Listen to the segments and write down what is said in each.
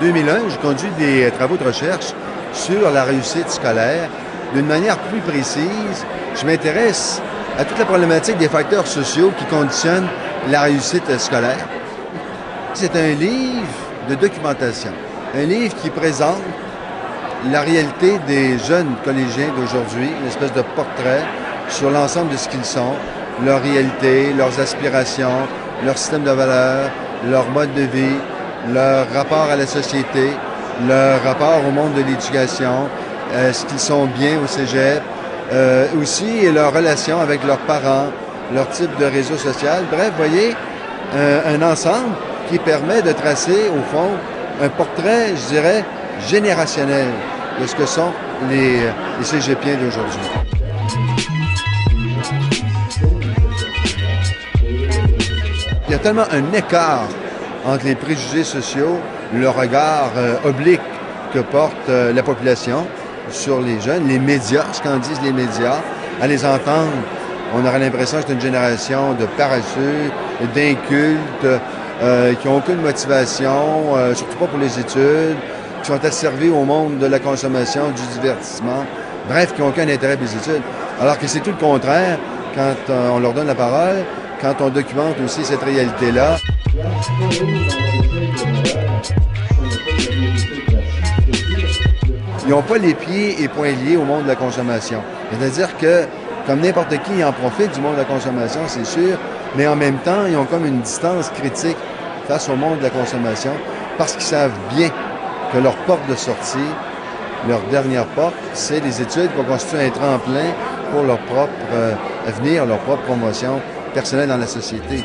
2001, je conduis des travaux de recherche sur la réussite scolaire. D'une manière plus précise, je m'intéresse à toute la problématique des facteurs sociaux qui conditionnent la réussite scolaire. C'est un livre de documentation, un livre qui présente la réalité des jeunes collégiens d'aujourd'hui, une espèce de portrait sur l'ensemble de ce qu'ils sont, leur réalité, leurs aspirations, leur système de valeurs, leur mode de vie, leur rapport à la société, leur rapport au monde de l'éducation, ce qu'ils sont bien au cégep, aussi leur relation avec leurs parents, leur type de réseau social. Bref, voyez, un ensemble qui permet de tracer, au fond, un portrait, je dirais, générationnel de ce que sont les cégepiens d'aujourd'hui. Il y a tellement un écart entre les préjugés sociaux, le regard oblique que porte la population sur les jeunes, les médias, ce qu'en disent les médias. À les entendre, on aurait l'impression que c'est une génération de paresseux, d'incultes, qui n'ont aucune motivation, surtout pas pour les études, qui sont asservis au monde de la consommation, du divertissement, bref, qui n'ont aucun intérêt pour les études. Alors que c'est tout le contraire quand on leur donne la parole, quand on documente aussi cette réalité-là. Ils n'ont pas les pieds et poings liés au monde de la consommation. C'est-à-dire que, comme n'importe qui, ils en profitent du monde de la consommation, c'est sûr, mais en même temps, ils ont comme une distance critique face au monde de la consommation parce qu'ils savent bien que leur porte de sortie, leur dernière porte, c'est les études qui vont constituer un tremplin pour leur propre avenir, leur propre promotion personnelle dans la société.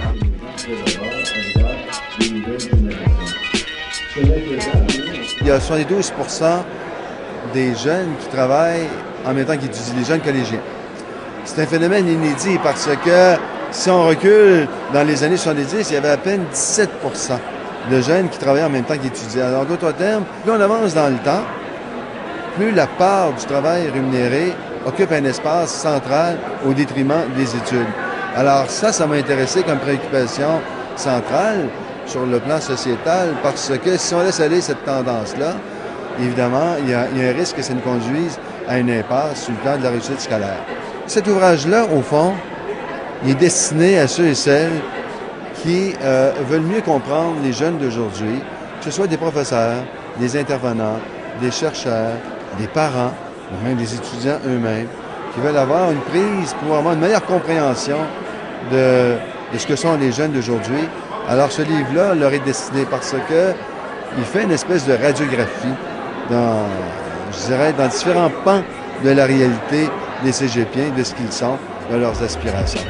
Il y a 72 % des jeunes qui travaillent en même temps qu'ils étudient, les jeunes collégiens. C'est un phénomène inédit parce que si on recule dans les années 70, il y avait à peine 17 % de jeunes qui travaillaient en même temps qu'ils étudiaient. Alors, d'autres termes, plus on avance dans le temps, plus la part du travail rémunéré occupe un espace central au détriment des études. Alors ça m'a intéressé comme préoccupation centrale sur le plan sociétal parce que si on laisse aller cette tendance-là, évidemment, il y a un risque que ça nous conduise à une impasse sur le plan de la réussite scolaire. Cet ouvrage-là, au fond, il est destiné à ceux et celles qui veulent mieux comprendre les jeunes d'aujourd'hui, que ce soit des professeurs, des intervenants, des chercheurs, des parents, ou même des étudiants eux-mêmes, qui veulent avoir une prise pour avoir une meilleure compréhension de ce que sont les jeunes d'aujourd'hui. Alors ce livre-là leur est destiné parce que il fait une espèce de radiographie dans, je dirais, dans différents pans de la réalité des cégepiens, de ce qu'ils sont, de leurs aspirations.